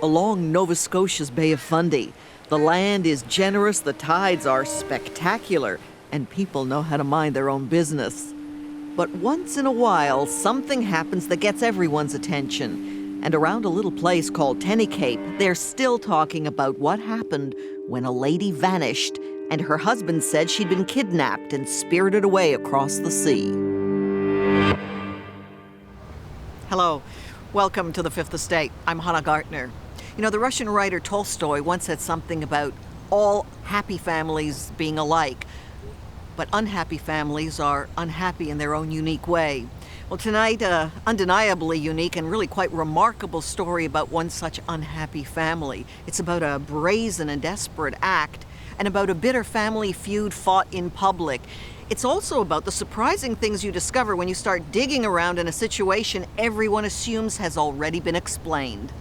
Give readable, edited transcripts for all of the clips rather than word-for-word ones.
along Nova Scotia's Bay of Fundy. The land is generous, the tides are spectacular, and people know how to mind their own business. But once in a while, something happens that gets everyone's attention. And around a little place called Tennycape, they're still talking about what happened when a lady vanished and her husband said she'd been kidnapped and spirited away across the sea. Hello, welcome to the Fifth Estate. I'm Hana Gartner. You know, the Russian writer Tolstoy once said something about all happy families being alike, but unhappy families are unhappy in their own unique way. Well, tonight, undeniably unique and really quite remarkable story about one such unhappy family. It's about a brazen and desperate act and about a bitter family feud fought in public. It's also about the surprising things you discover when you start digging around in a situation everyone assumes has already been explained.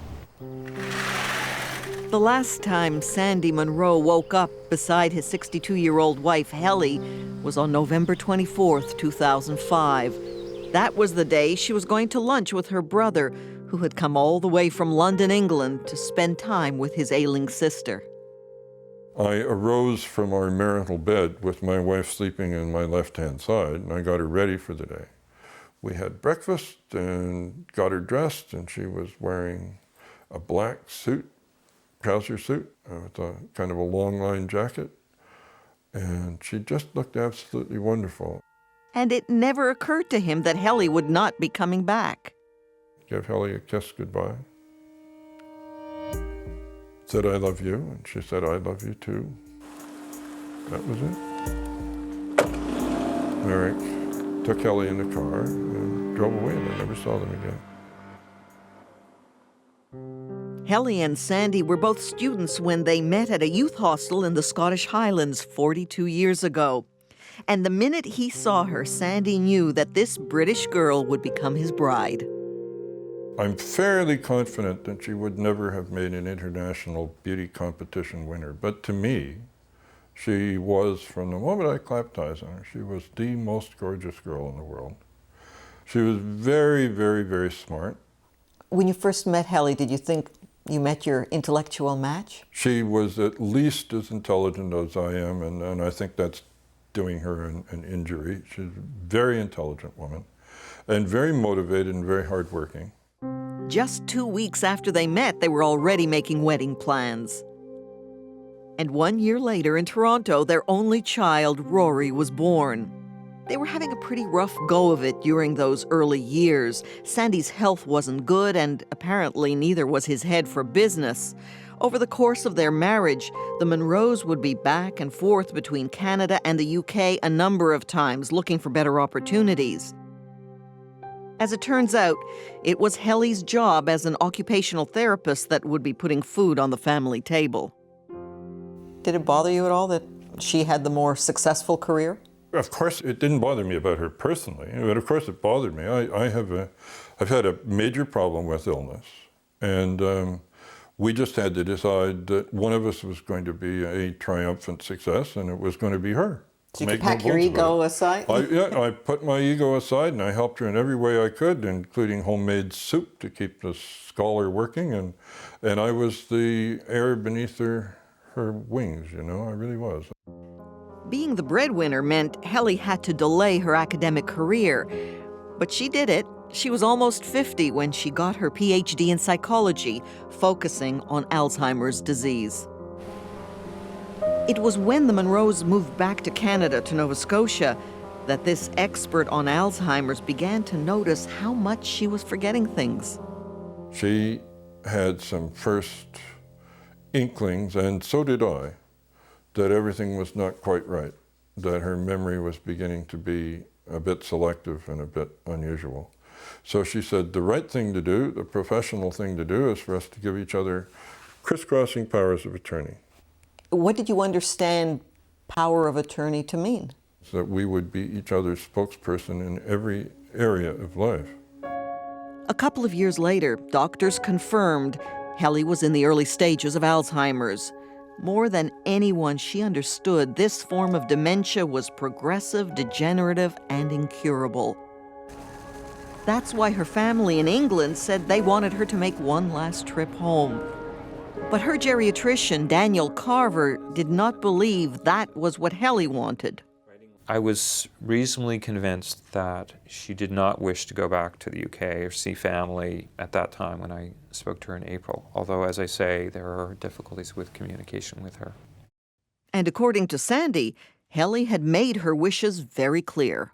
The last time Sandy Munroe woke up beside his 62-year-old wife, Helle, was on November 24th, 2005. That was the day she was going to lunch with her brother, who had come all the way from London, England, to spend time with his ailing sister. I arose from our marital bed with my wife sleeping on my left-hand side, and I got her ready for the day. We had breakfast and got her dressed, and she was wearing a black suit, trouser suit, with a kind of a long line jacket, and she just looked absolutely wonderful. And it never occurred to him that Helle would not be coming back. Gave Helle a kiss goodbye. Said, "I love you," and she said, "I love you too." That was it. Marek took Helle in the car and drove away, and I never saw them again. Helle and Sandy were both students when they met at a youth hostel in the Scottish Highlands 42 years ago. And the minute he saw her, Sandy knew that this British girl would become his bride. I'm fairly confident that she would never have made an international beauty competition winner. But to me, she was, from the moment I clapped eyes on her, she was the most gorgeous girl in the world. She was very, very, very smart. When you first met Helle, did you think you met your intellectual match? She was at least as intelligent as I am, and I think that's doing her an injury. She's a very intelligent woman and very motivated and very hardworking. Just 2 weeks after they met, they were already making wedding plans. And 1 year later in Toronto, their only child, Rory, was born. They were having a pretty rough go of it during those early years. Sandy's health wasn't good, and apparently neither was his head for business. Over the course of their marriage, the Munroes would be back and forth between Canada and the UK a number of times, looking for better opportunities. As it turns out, it was Helle's job as an occupational therapist that would be putting food on the family table. Did it bother you at all that she had the more successful career? Of course, it didn't bother me about her personally, but of course it bothered me. I've had a major problem with illness, and we just had to decide that one of us was going to be a triumphant success, and it was going to be her. So you could pack your ego aside? I put my ego aside, and I helped her in every way I could, including homemade soup to keep the scholar working, and I was the air beneath her wings, you know, I really was. Being the breadwinner meant Helle had to delay her academic career, but she did it. She was almost 50 when she got her PhD in psychology, focusing on Alzheimer's disease. It was when the Munroes moved back to Canada, to Nova Scotia, that this expert on Alzheimer's began to notice how much she was forgetting things. She had some first inklings, and so did I, that everything was not quite right, that her memory was beginning to be a bit selective and a bit unusual. So she said the right thing to do, the professional thing to do, is for us to give each other crisscrossing powers of attorney. What did you understand power of attorney to mean? That we would be each other's spokesperson in every area of life. A couple of years later, doctors confirmed Helle was in the early stages of Alzheimer's. More than anyone, she understood this form of dementia was progressive, degenerative, and incurable. That's why her family in England said they wanted her to make one last trip home. But her geriatrician, Daniel Carver, did not believe that was what Helle wanted. I was reasonably convinced that she did not wish to go back to the UK or see family at that time when I spoke to her in April, although, as I say, there are difficulties with communication with her. And according to Sandy, Helle had made her wishes very clear.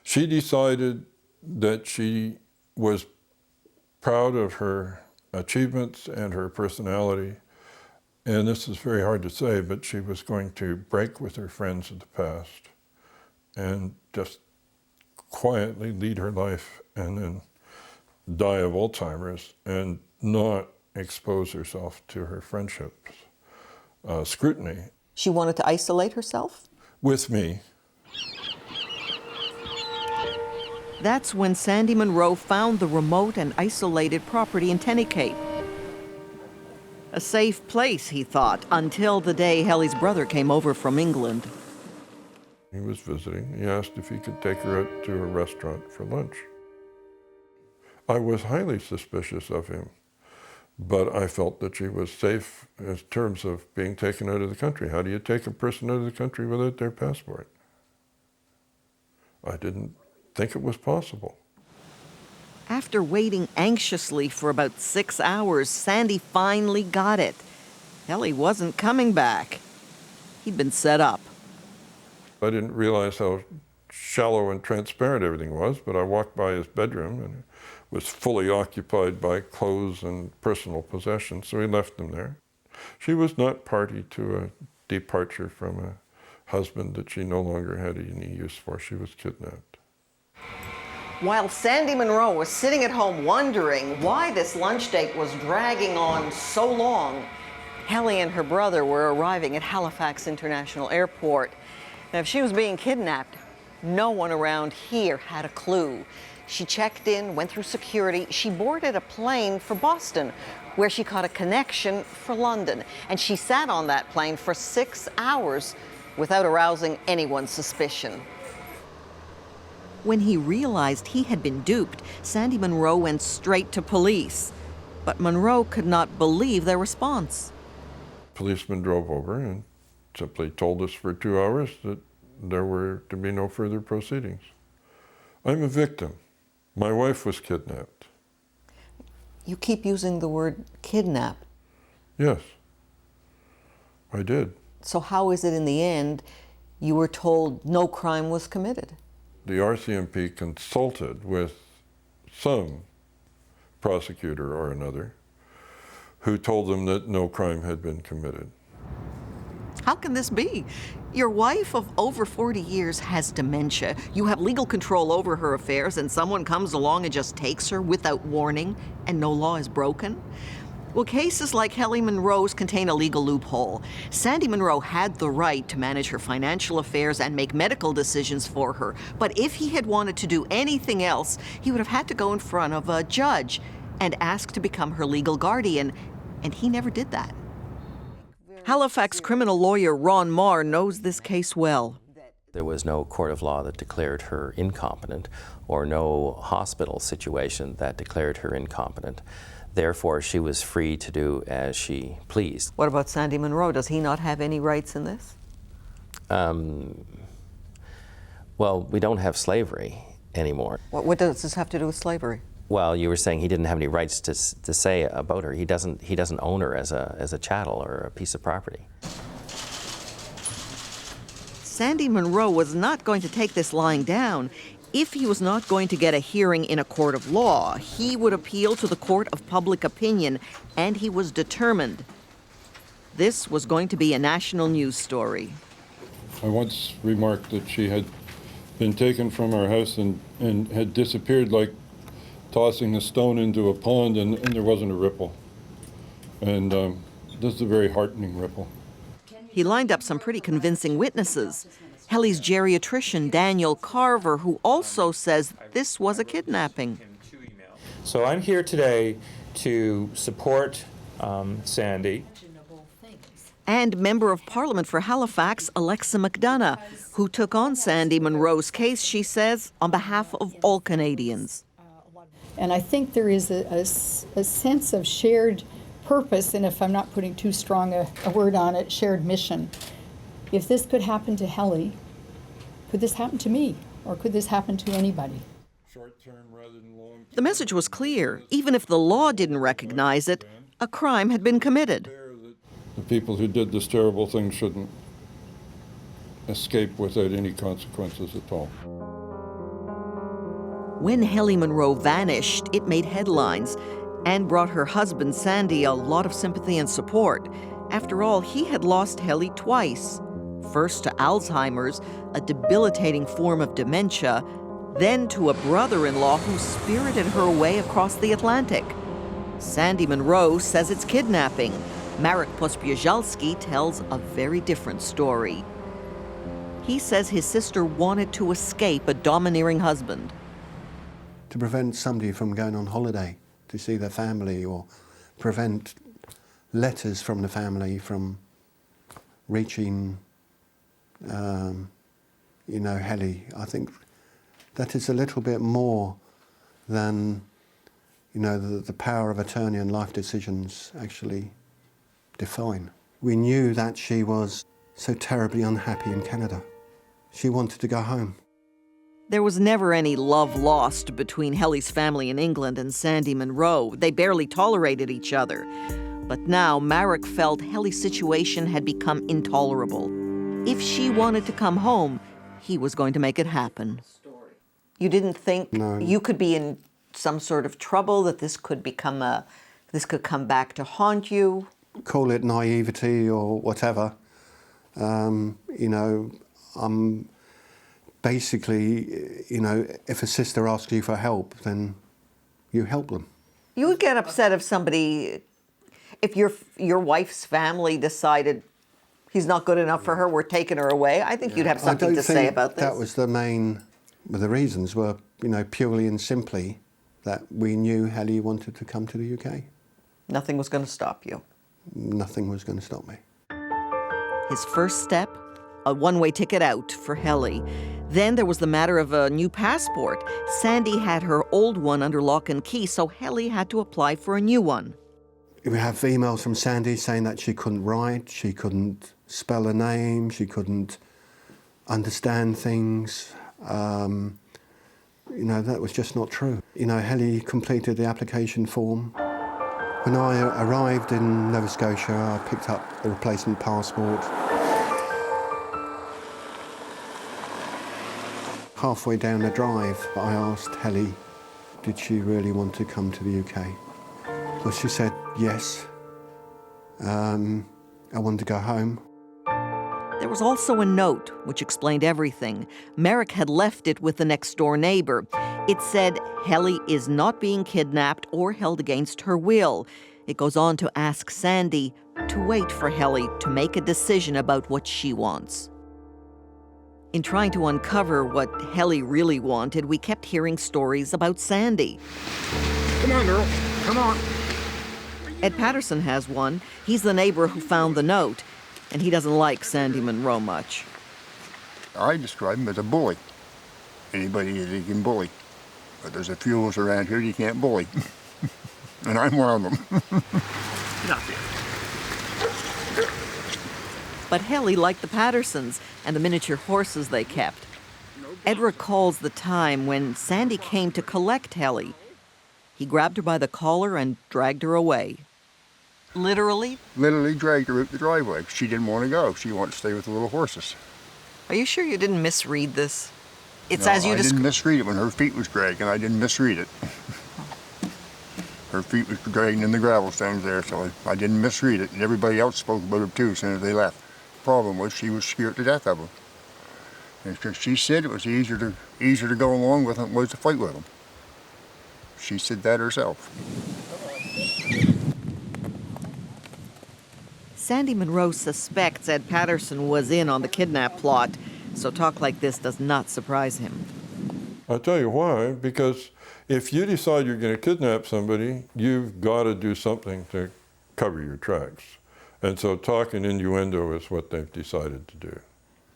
She decided that she was proud of her achievements and her personality. And this is very hard to say, but she was going to break with her friends of the past and just quietly lead her life and then die of Alzheimer's and not expose herself to her friendships' scrutiny. She wanted to isolate herself? With me. That's when Sandy Munroe found the remote and isolated property in Tennycape. A safe place, he thought, until the day Helle's brother came over from England. He was visiting. He asked if he could take her out to a restaurant for lunch. I was highly suspicious of him, but I felt that she was safe in terms of being taken out of the country. How do you take a person out of the country without their passport? I didn't think it was possible. After waiting anxiously for about 6 hours, Sandy finally got it. Helle wasn't coming back. He'd been set up. I didn't realize how shallow and transparent everything was, but I walked by his bedroom and it was fully occupied by clothes and personal possessions, so he left them there. She was not party to a departure from a husband that she no longer had any use for. She was kidnapped. While Sandy Munroe was sitting at home wondering why this lunch date was dragging on so long, Helle and her brother were arriving at Halifax International Airport. Now, if she was being kidnapped, no one around here had a clue. She checked in, went through security. She boarded a plane for Boston, where she caught a connection for London. And she sat on that plane for 6 hours without arousing anyone's suspicion. When he realized he had been duped, Sandy Munroe went straight to police. But Munroe could not believe their response. Policemen drove over and simply told us for 2 hours that there were to be no further proceedings. I'm a victim. My wife was kidnapped. You keep using the word kidnap. Yes, I did. So how is it in the end you were told no crime was committed? The RCMP consulted with some prosecutor or another who told them that no crime had been committed. How can this be? Your wife of over 40 years has dementia. You have legal control over her affairs, and someone comes along and just takes her without warning, and no law is broken? Well, cases like Heli Monroe's contain a legal loophole. Sandy Munroe had the right to manage her financial affairs and make medical decisions for her. But if he had wanted to do anything else, he would have had to go in front of a judge and ask to become her legal guardian, and he never did that. Halifax criminal lawyer Ron Marr knows this case well. There was no court of law that declared her incompetent, or no hospital situation that declared her incompetent. Therefore, she was free to do as she pleased. What about Sandy Munroe? Does he not have any rights in this? Well, we don't have slavery anymore. What does this have to do with slavery? Well, you were saying he didn't have any rights to say about her. He doesn't own her as a chattel or a piece of property. Sandy Munroe was not going to take this lying down. If he was not going to get a hearing in a court of law, he would appeal to the court of public opinion, and he was determined. This was going to be a national news story. I once remarked that she had been taken from our house and had disappeared like tossing a stone into a pond, and there wasn't a ripple. And this is a very heartening ripple. He lined up some pretty convincing witnesses. Helle's geriatrician, Daniel Carver, who also says this was a kidnapping. So I'm here today to support Sandy. And Member of Parliament for Halifax, Alexa McDonough, who took on Sandy Munroe's case, she says, on behalf of all Canadians. And I think there is a sense of shared purpose, and if I'm not putting too strong a word on it, shared mission. If this could happen to Helle, could this happen to me? Or could this happen to anybody? The message was clear. Even if the law didn't recognize it, a crime had been committed. The people who did this terrible thing shouldn't escape without any consequences at all. When Heli Monroe vanished, it made headlines and brought her husband, Sandy, a lot of sympathy and support. After all, he had lost Helle twice. First to Alzheimer's, a debilitating form of dementia, then to a brother-in-law who spirited her away across the Atlantic. Sandy Monroe says it's kidnapping. Marek Pospieszalski tells a very different story. He says his sister wanted to escape a domineering husband. To prevent somebody from going on holiday to see their family, or prevent letters from the family from reaching, Helle. I think that is a little bit more than, the power of attorney and life decisions actually define. We knew that she was so terribly unhappy in Canada. She wanted to go home. There was never any love lost between Helle's family in England and Sandy Monroe. They barely tolerated each other. But now Marek felt Helle's situation had become intolerable. If she wanted to come home, he was going to make it happen. You didn't think you could be in some sort of trouble, that this could come back to haunt you? Call it naivety or whatever. I'm basically, if a sister asks you for help, then you help them. You would get upset if your wife's family decided he's not good enough for her, we're taking her away. I think you'd have something to say about this. That was the reasons were, purely and simply that we knew Helle wanted to come to the UK. Nothing was going to stop you. Nothing was going to stop me. His first step, a one-way ticket out for Helle. Then there was the matter of a new passport. Sandy had her old one under lock and key, so Helle had to apply for a new one. We have emails from Sandy saying that she couldn't write, she couldn't spell a name, she couldn't understand things. That was just not true. Helle completed the application form. When I arrived in Nova Scotia, I picked up a replacement passport. Halfway down the drive, I asked Helle, did she really want to come to the UK? Well, she said yes. I wanted to go home. There was also a note which explained everything. Marek had left it with the next-door neighbor. It said, Helle is not being kidnapped or held against her will. It goes on to ask Sandy to wait for Helle to make a decision about what she wants. In trying to uncover what Helle really wanted, we kept hearing stories about Sandy. Come on, girl. Come on. Ed Patterson has one. He's the neighbor who found the note, and he doesn't like Sandy Monroe much. I describe him as a bully. Anybody that he can bully. But there's a few of us around here you can't bully. And I'm one of them. Get out there. But Helle liked the Pattersons and the miniature horses they kept. Ed recalls the time when Sandy came to collect Helle. He grabbed her by the collar and dragged her away. Literally? Literally dragged her out the driveway. She didn't want to go. She wanted to stay with the little horses. Are you sure you didn't misread this? It's No, as you I didn't misread it when her feet was dragging. I didn't misread it. Her feet was dragging in the gravel stones there, so I didn't misread it. And everybody else spoke about her too as soon as they left. The problem was she was scared to death of them. And she said it was easier to go along with them than it was to fight with them. She said that herself. Sandy Monroe suspects Ed Patterson was in on the kidnap plot, so talk like this does not surprise him. I'll tell you why, because if you decide you're going to kidnap somebody, you've got to do something to cover your tracks. And so talk and innuendo is what they've decided to do.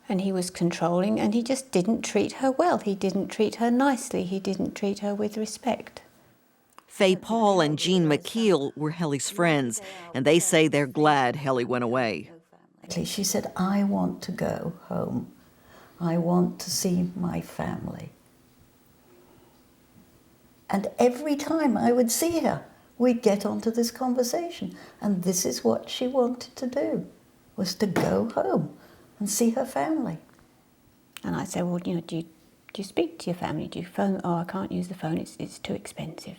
And he was controlling, and he just didn't treat her well. He didn't treat her nicely. He didn't treat her with respect. Faye Paul and Jean McKeown were Helle's friends, and they say they're glad Helle went away. She said, I want to go home. I want to see my family. And every time I would see her, we'd get onto this conversation. And this is what she wanted to do, was to go home and see her family. And I said, well, do you speak to your family? Do you phone? Oh, I can't use the phone, it's too expensive.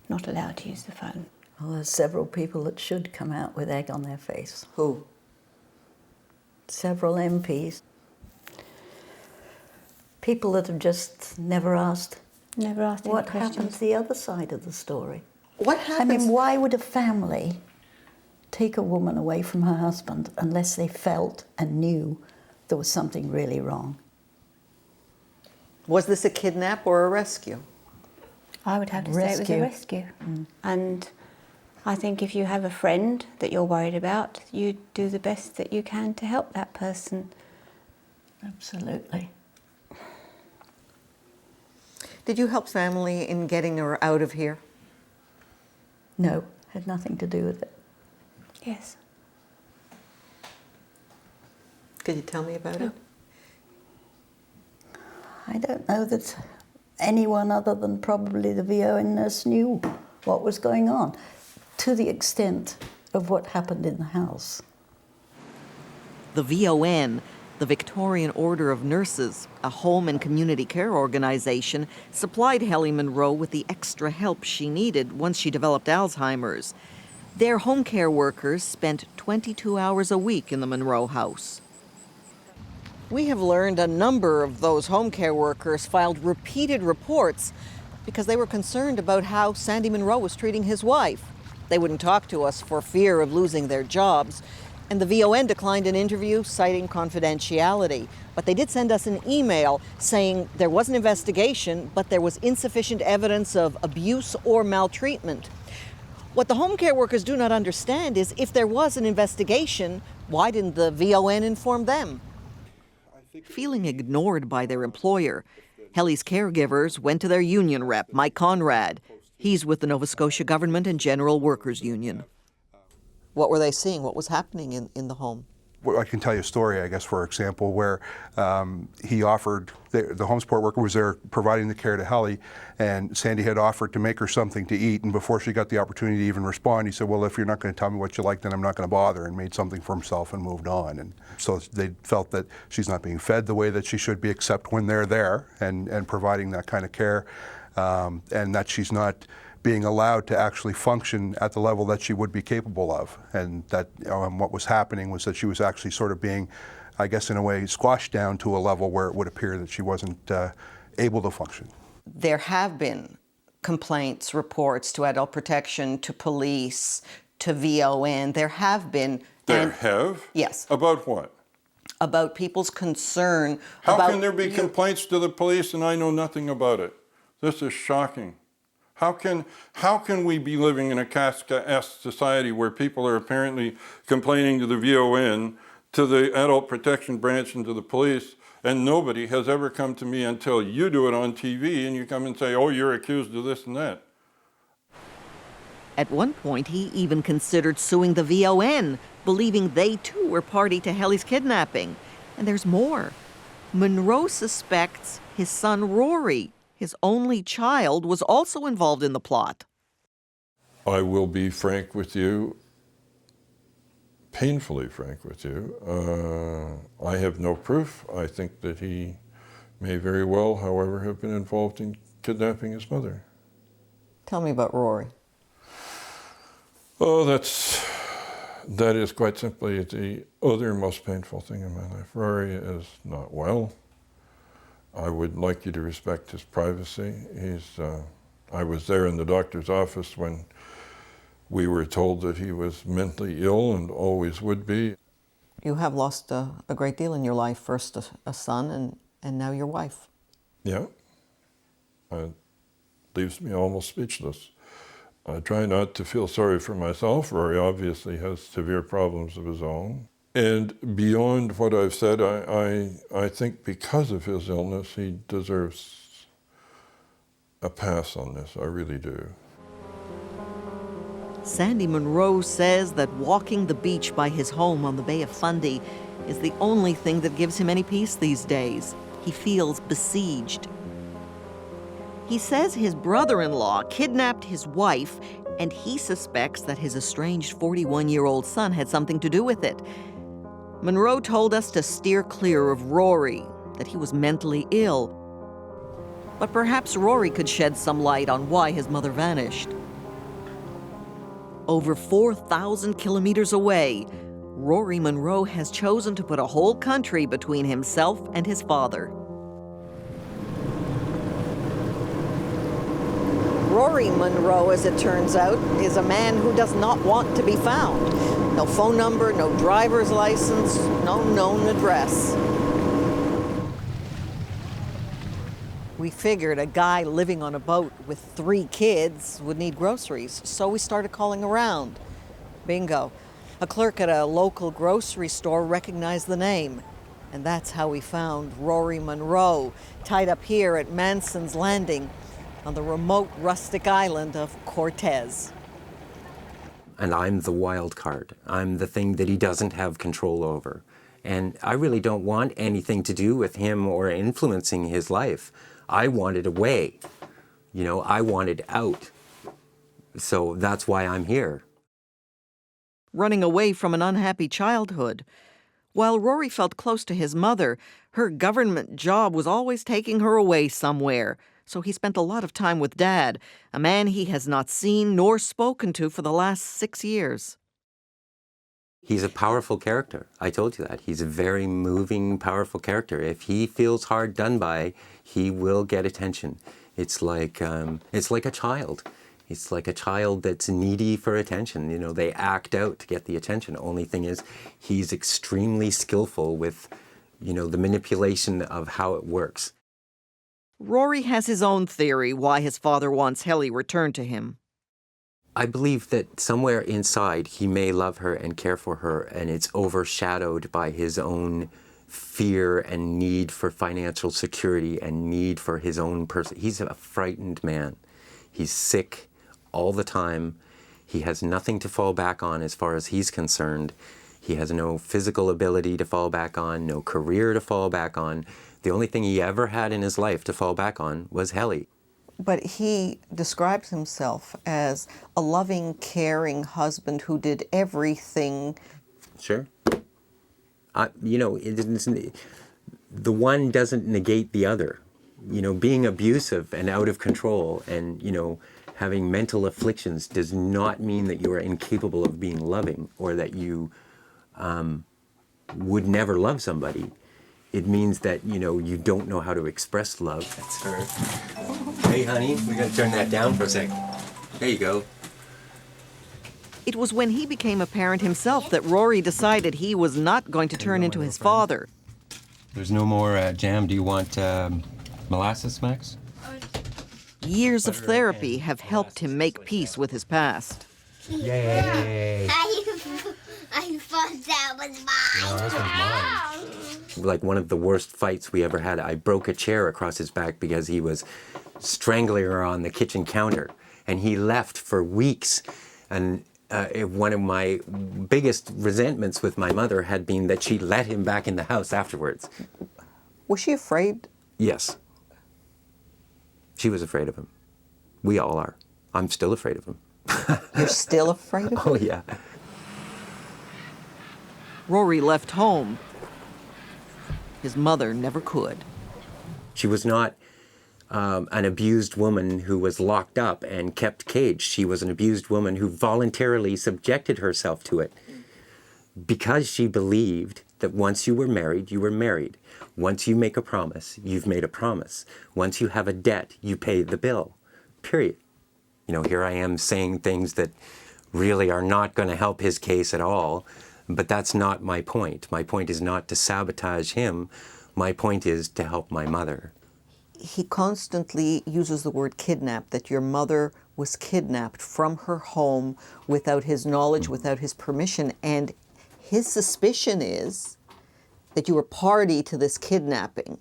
Not allowed to use the phone. Well, there's several people that should come out with egg on their face. Who? Several MPs. People that have just never asked. Never asked any What questions. happened to the other side of the story? What happens? I mean, why would a family take a woman away from her husband unless they felt and knew there was something really wrong? Was this a kidnap or a rescue? I would have to say it was a rescue. And I think if you have a friend that you're worried about, you do the best that you can to help that person. Absolutely. Did you help family in getting her out of here? No, had nothing to do with it. Yes. Could you tell me about it? I don't know that anyone other than probably the VON nurse knew what was going on, to the extent of what happened in the house. The VON, the Victorian Order of Nurses, a home and community care organization, supplied Heli Munroe with the extra help she needed once she developed Alzheimer's. Their home care workers spent 22 hours a week in the Munroe house. We have learned a number of those home care workers filed repeated reports because they were concerned about how Sandy Munroe was treating his wife. They wouldn't talk to us for fear of losing their jobs, and the VON declined an interview citing confidentiality. But they did send us an email saying there was an investigation, but there was insufficient evidence of abuse or maltreatment. What the home care workers do not understand is if there was an investigation, why didn't the VON inform them? Feeling ignored by their employer, Helle's caregivers went to their union rep, Mike Conrad. He's with the Nova Scotia Government and General Workers Union. What were they seeing? What was happening in the home? Well, I can tell you a story, I guess, for example, where he offered, the home support worker was there providing the care to Helle, and Sandy had offered to make her something to eat, and before she got the opportunity to even respond, he said, well, if you're not going to tell me what you like, then I'm not going to bother, and made something for himself and moved on. And so they felt that she's not being fed the way that she should be, except when they're there and providing that kind of care, and that she's not being allowed to actually function at the level that she would be capable of. And that what was happening was that she was actually sort of being, I guess in a way, squashed down to a level where it would appear that she wasn't able to function. There have been complaints, reports to Adult Protection, to police, to VON. There have been. There have? Yes. About what? About people's concern. How about can there be complaints to the police and I know nothing about it? This is shocking. How can we be living in a caste-esque society where people are apparently complaining to the VON, to the Adult Protection Branch, and to the police, and nobody has ever come to me until you do it on TV and you come and say, oh, you're accused of this and that. At one point, he even considered suing the VON, believing they too were party to Helle's kidnapping. And there's more. Munroe suspects his son Rory, his only child, was also involved in the plot. I will be frank with you, painfully frank with you. I have no proof. I think that he may very well, however, have been involved in kidnapping his mother. Tell me about Rory. Oh, that is quite simply the other most painful thing in my life. Rory is not well. I would like you to respect his privacy. I was there in the doctor's office when we were told that he was mentally ill and always would be. You have lost a great deal in your life. First a son and now your wife. Yeah. It leaves me almost speechless. I try not to feel sorry for myself. Rory obviously has severe problems of his own. And beyond what I've said, I, I think because of his illness, he deserves a pass on this. I really do. Sandy Munroe says that walking the beach by his home on the Bay of Fundy is the only thing that gives him any peace these days. He feels besieged. He says his brother-in-law kidnapped his wife, and he suspects that his estranged 41-year-old son had something to do with it. Munroe told us to steer clear of Rory, that he was mentally ill. But perhaps Rory could shed some light on why his mother vanished. Over 4,000 kilometers away, Rory Munroe has chosen to put a whole country between himself and his father. Rory Munroe, as it turns out, is a man who does not want to be found. No phone number, no driver's license, no known address. We figured a guy living on a boat with 3 kids would need groceries, so we started calling around. Bingo. A clerk at a local grocery store recognized the name, and that's how we found Rory Munroe, tied up here at Manson's Landing on the remote rustic island of Cortez. And I'm the wild card. I'm the thing that he doesn't have control over. And I really don't want anything to do with him or influencing his life. I wanted away. You know, I wanted out. So that's why I'm here. Running away from an unhappy childhood. While Rory felt close to his mother, her government job was always taking her away somewhere. So he spent a lot of time with Dad, a man he has not seen nor spoken to for the last 6 years. He's a powerful character. I told you that. He's a very moving, powerful character. If he feels hard done by, he will get attention. It's like a child. It's like a child that's needy for attention. You know, they act out to get the attention. Only thing is, he's extremely skillful with, you know, the manipulation of how it works. Rory has his own theory why his father wants Helle returned to him. I believe that somewhere inside he may love her and care for her, and it's overshadowed by his own fear and need for financial security and need for his own person. He's a frightened man. He's sick all the time. He has nothing to fall back on as far as he's concerned. He has no physical ability to fall back on, no career to fall back on. The only thing he ever had in his life to fall back on was Helle. But he describes himself as a loving, caring husband who did everything. Sure. You know, the one doesn't negate the other. You know, being abusive and out of control and, you know, having mental afflictions does not mean that you are incapable of being loving or that you would never love somebody. It means that, you know, you don't know how to express love. That's her. Hey, honey, we gotta turn that down for a sec. There you go. It was when he became a parent himself that Rory decided he was not going to turn into his father. There's no more jam. Do you want molasses, Max? Years of therapy have helped him make peace with his past. Yay! I thought that was mine. No, this one's mine. Like one of the worst fights we ever had, I broke a chair across his back because he was strangling her on the kitchen counter. And he left for weeks. And one of my biggest resentments with my mother had been that she let him back in the house afterwards. Was she afraid? Yes. She was afraid of him. We all are. I'm still afraid of him. You're still afraid of him? Oh, yeah. Rory left home. His mother never could. She was not an abused woman who was locked up and kept caged. She was an abused woman who voluntarily subjected herself to it because she believed that once you were married, you were married. Once you make a promise, you've made a promise. Once you have a debt, you pay the bill, period. You know, here I am saying things that really are not going to help his case at all, but that's not my point. My point is not to sabotage him. My point is to help my mother. He constantly uses the word kidnap, that your mother was kidnapped from her home without his knowledge, without his permission, and his suspicion is that you were party to this kidnapping,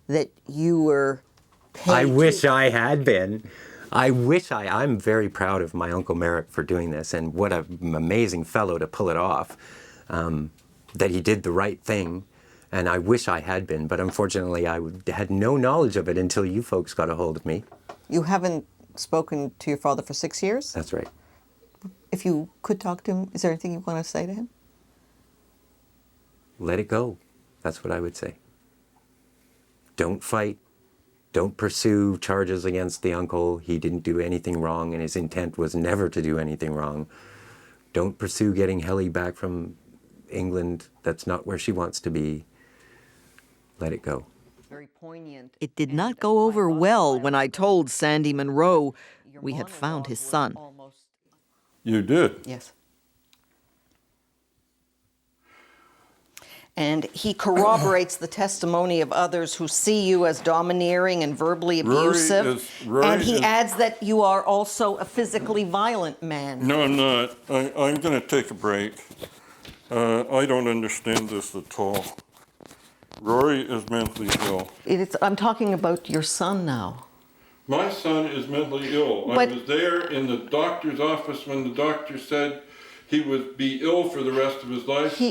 that you were I wish I had been. I'm very proud of my Uncle Marek for doing this, and what an amazing fellow to pull it off, that he did the right thing, and I wish I had been, but unfortunately I had no knowledge of it until you folks got a hold of me. You haven't spoken to your father for 6 years? That's right. If you could talk to him, is there anything you want to say to him? Let it go. That's what I would say. Don't fight. Don't pursue charges against the uncle. He didn't do anything wrong, and his intent was never to do anything wrong. Don't pursue getting Helle back from England. That's not where she wants to be. Let it go. Very poignant. It did not go over well when I told Sandy Munroe we had found his son. You did? Yes. And he corroborates the testimony of others who see you as domineering and verbally abusive. And he adds that you are also a physically violent man. No, I'm not. I'm going to take a break. I don't understand this at all. Rory is mentally ill. I'm talking about your son now. My son is mentally ill. But I was there in the doctor's office when the doctor said he would be ill for the rest of his life.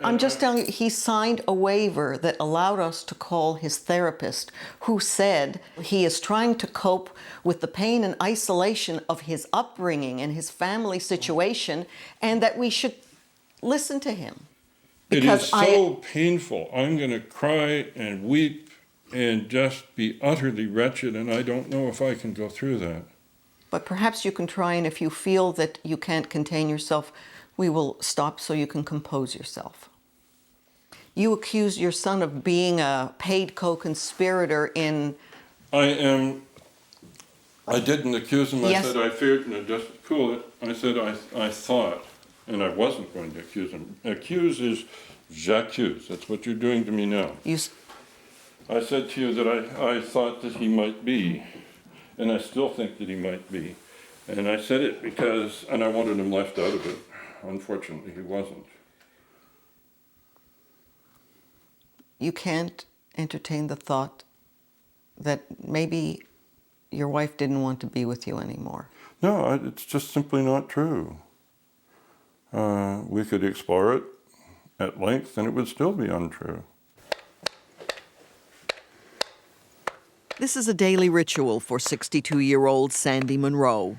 I'm just telling you, he signed a waiver that allowed us to call his therapist, who said he is trying to cope with the pain and isolation of his upbringing and his family situation, and that we should listen to him. It is so painful. I'm going to cry and weep and just be utterly wretched, and I don't know if I can go through that. But perhaps you can try, and if you feel that you can't contain yourself, we will stop so you can compose yourself. You accuse your son of being a paid co-conspirator in... I didn't accuse him. Yes. I said I feared, and just cool it. I said I thought, and I wasn't going to accuse him. Accuse is j'accuse. That's what you're doing to me now. I said to you that I thought that he might be, and I still think that he might be. And I said it because, and I wanted him left out of it. Unfortunately, he wasn't. You can't entertain the thought that maybe your wife didn't want to be with you anymore. No, it's just simply not true. We could explore it at length, and it would still be untrue. This is a daily ritual for 62-year-old Sandy Munroe.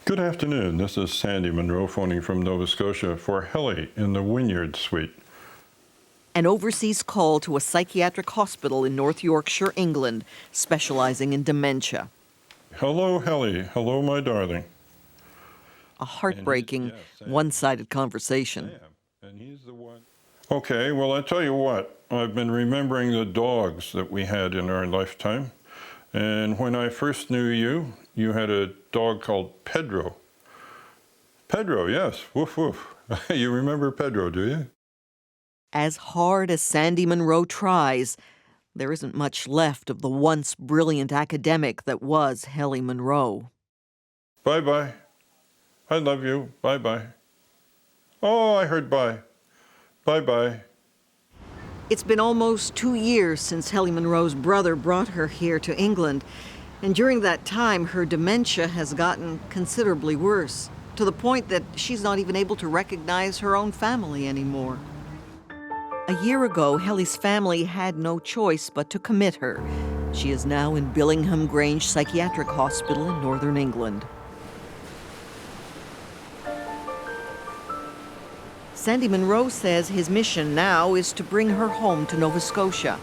Good afternoon. This is Sandy Munroe phoning from Nova Scotia for Helle in the Wynyard Suite. An overseas call to a psychiatric hospital in North Yorkshire, England, specializing in dementia. Hello, Helle. Hello, my darling. A heartbreaking, one-sided conversation. And he's the one. Okay, well, I tell you what. I've been remembering the dogs that we had in our lifetime. And when I first knew you, you had a dog called Pedro. Pedro, yes. Woof, woof. You remember Pedro, do you? As hard as Sandy Munroe tries, there isn't much left of the once brilliant academic that was Heli Munroe. Bye-bye. I love you. Bye-bye. Oh, I heard bye. Bye-bye. It's been almost 2 years since Heli Munroe's brother brought her here to England, and during that time her dementia has gotten considerably worse, to the point that she's not even able to recognize her own family anymore. A year ago, Helly's family had no choice but to commit her. She is now in Billingham Grange Psychiatric Hospital in northern England. Sandy Munroe says his mission now is to bring her home to Nova Scotia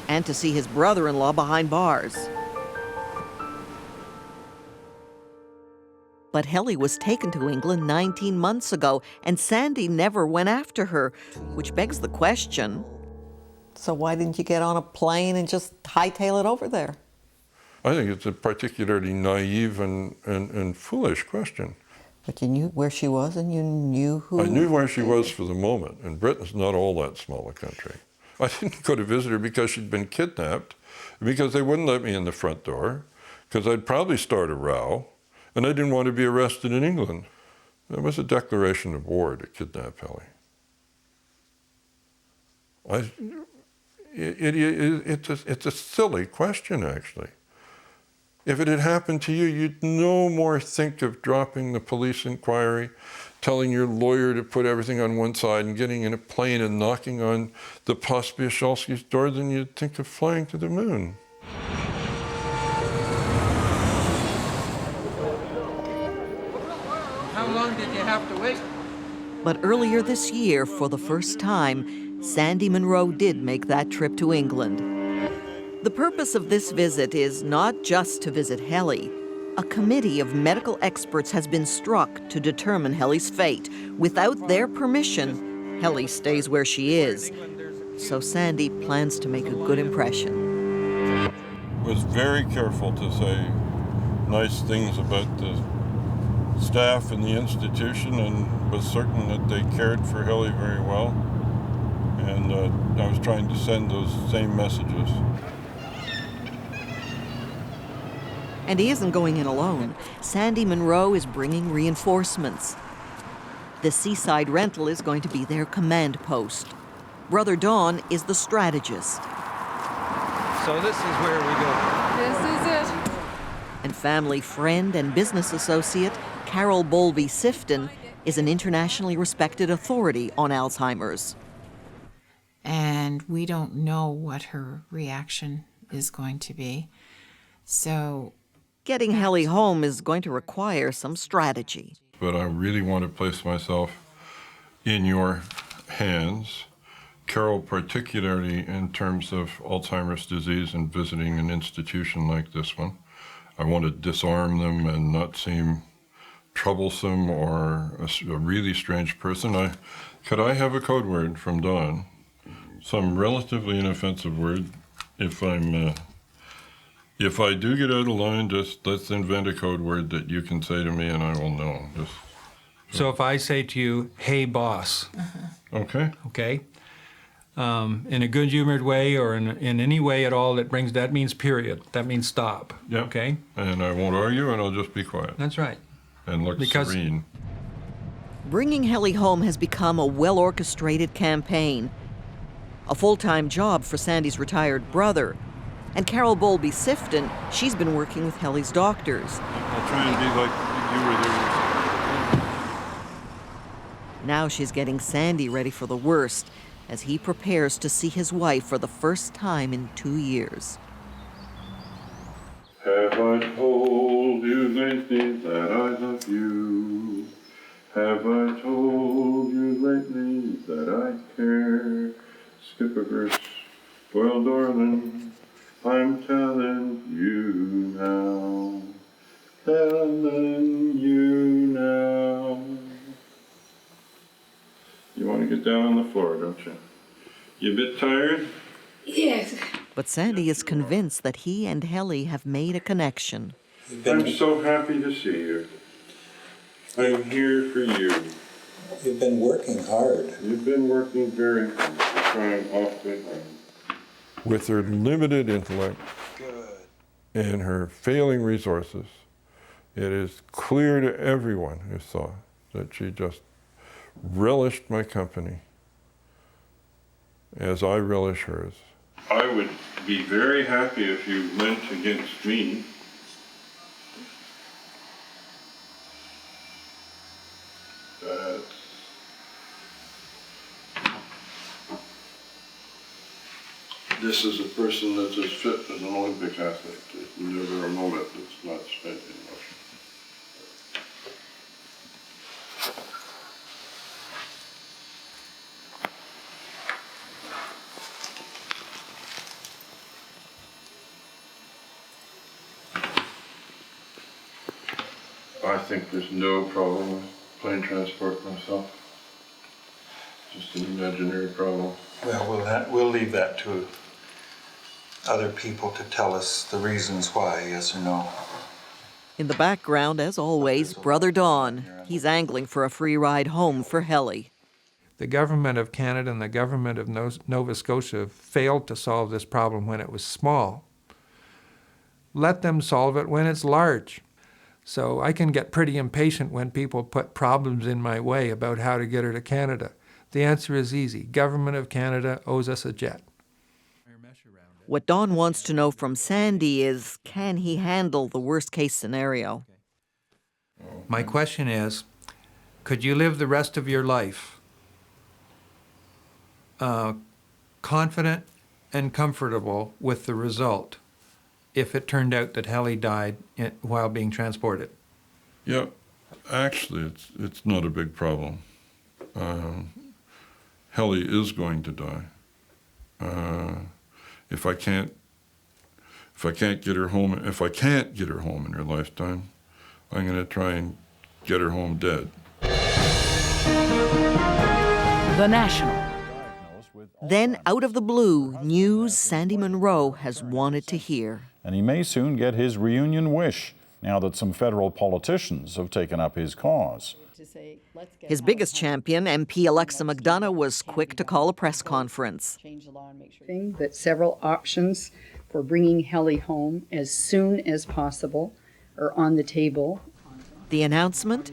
and to see his brother-in-law behind bars. But Helle was taken to England 19 months ago, and Sandy never went after her, which begs the question, so why didn't you get on a plane and just hightail it over there? I think it's a particularly naive and foolish question. But you knew where she was, and you knew who... I knew where she was for the moment, and Britain's not all that small a country. I didn't go to visit her because she'd been kidnapped, because they wouldn't let me in the front door, because I'd probably start a row, and I didn't want to be arrested in England. That was a declaration of war to kidnap Helle. it's a silly question, actually. If it had happened to you, you'd no more think of dropping the police inquiry, telling your lawyer to put everything on one side and getting in a plane and knocking on the Pospieszalski's door than you'd think of flying to the moon. How long did you have to wait? But earlier this year, for the first time, Sandy Munroe did make that trip to England. The purpose of this visit is not just to visit Helle. A committee of medical experts has been struck to determine Helle's fate. Without their permission, Helle stays where she is. So Sandy plans to make a good impression. Was very careful to say nice things about the staff and the institution, and was certain that they cared for Helle very well. And I was trying to send those same messages. And he isn't going in alone. Sandy Munroe is bringing reinforcements. The seaside rental is going to be their command post. Brother Don is the strategist. So this is where we go. This is it. And family friend and business associate Carol Bowlby-Sifton is an internationally respected authority on Alzheimer's. And we don't know what her reaction is going to be. So getting Helle home is going to require some strategy. But I really want to place myself in your hands, Carol, particularly in terms of Alzheimer's disease and visiting an institution like this one. I want to disarm them and not seem troublesome or a really strange person. Could I have a code word from Don? Some relatively inoffensive word. If I do get out of line, just let's invent a code word that you can say to me and I will know. So if I say to you, "Hey, boss," okay. Okay, in a good-humored way or in any way at all that means period. That means stop. Yeah. Okay. And I won't argue, and I'll just be quiet. That's right. And look serene. Bringing Helle home has become a well-orchestrated campaign, a full-time job for Sandy's retired brother. And Carol Bowlby-Sifton, she's been working with Helle's doctors. I'll try and be like you were there. Now she's getting Sandy ready for the worst as he prepares to see his wife for the first time in 2 years. Have I told you lately that I love you? Have I told you lately that I care? Skip a verse. Well, darling, I'm telling you now. Telling you now. You want to get down on the floor, don't you? You a bit tired? yes. But Sandy is convinced that he and Helle have made a connection. I'm so happy to see you. I'm here for you. You've been working hard. You've been working very hard. You're trying awfully hard. With her limited intellect and her failing resources, it is clear to everyone who saw that she just relished my company as I relish hers. I would be very happy if you went against me. This is a person that's as fit as an Olympic athlete. There's never a moment that's not spent in motion. I think there's no problem with plane transport myself. Just an imaginary problem. Well, we'll leave that to other people to tell us the reasons why, yes or no. In the background, as always, Brother Don. He's angling for a free ride home for Helle. The government of Canada and the government of Nova Scotia failed to solve this problem when it was small. Let them solve it when it's large. So I can get pretty impatient when people put problems in my way about how to get her to Canada. The answer is easy. Government of Canada owes us a jet. What Don wants to know from Sandy is, can he handle the worst-case scenario? My question is, could you live the rest of your life confident and comfortable with the result if it turned out that Helle died while being transported? Yeah, actually, it's not a big problem. Helle is going to die. If I can't get her home in her lifetime, I'm going to try and get her home dead. The National. Then, out of the blue, news Sandy Munroe has wanted to hear. And he may soon get his reunion wish, now that some federal politicians have taken up his cause. His biggest champion, MP Alexa McDonough, was quick to call a press conference. That several options for bringing Helle home as soon as possible are on the table. The announcement?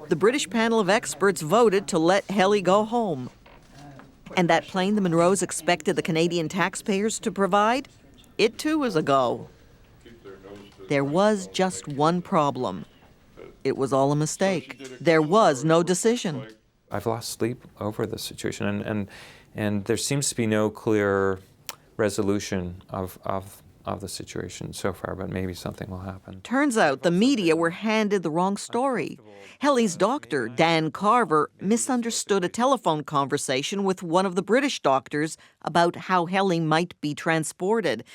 The British panel of experts voted to let Helle go home. And that plane the Munroes expected the Canadian taxpayers to provide? It too was a go. There was just one problem. It was all a mistake. There was no decision. I've lost sleep over this situation, and there seems to be no clear resolution of the situation so far, but maybe something will happen. Turns out the media were handed the wrong story. Helle's doctor, Dan Carver, misunderstood a telephone conversation with one of the British doctors about how Helle might be transported.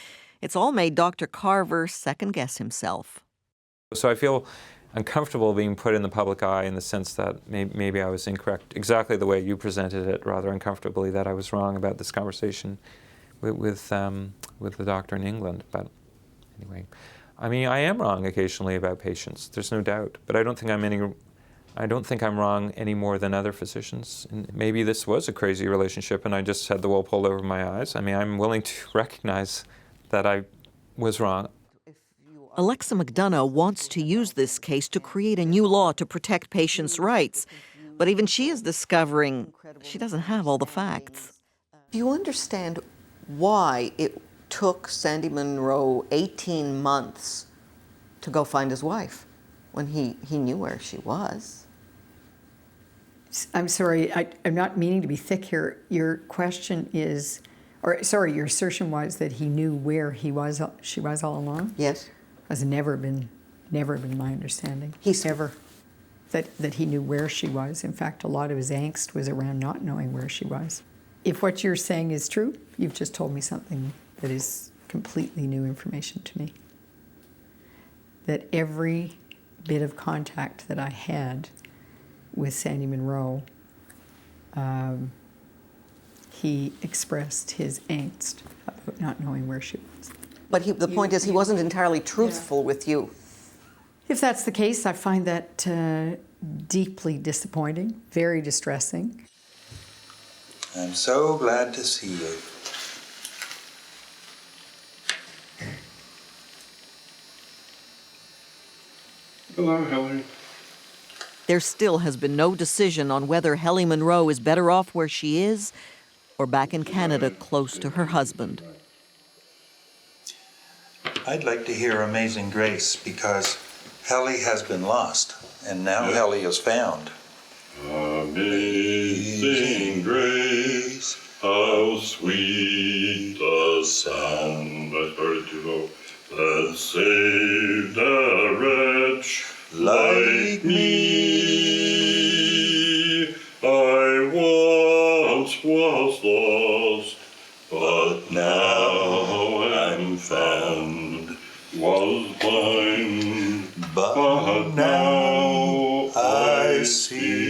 It's all made Dr. Carver second-guess himself. So I feel uncomfortable being put in the public eye in the sense that maybe I was incorrect, exactly the way you presented it, rather uncomfortably, that I was wrong about this conversation with the doctor in England. But anyway, I mean, I am wrong occasionally about patients. There's no doubt. But I don't think I'm wrong any more than other physicians. And maybe this was a crazy relationship, and I just had the wool pulled over my eyes. I mean, I'm willing to recognize that I was wrong. Alexa McDonough wants to use this case to create a new law to protect patients' rights. But even she is discovering she doesn't have all the facts. Do you understand why it took Sandy Munroe 18 months to go find his wife when he knew where she was? I'm sorry, I'm not meaning to be thick here. Your question is, your assertion was that he knew where she was all along? Yes. Has never been my understanding. That he knew where she was. In fact, a lot of his angst was around not knowing where she was. If what you're saying is true, you've just told me something that is completely new information to me. That every bit of contact that I had with Sandy Munroe, he expressed his angst about not knowing where she was. But the point is, he wasn't entirely truthful with you. If that's the case, I find that deeply disappointing, very distressing. I'm so glad to see you. Hello, Helle. There still has been no decision on whether Heli Munroe is better off where she is or back in Canada close to her husband. I'd like to hear Amazing Grace because Helle has been lost and now Helle is found. Amazing grace, how sweet the sound, I heard you know, that saved a wretch like me. I once was lost, but now I'm found. Was blind, but now I see.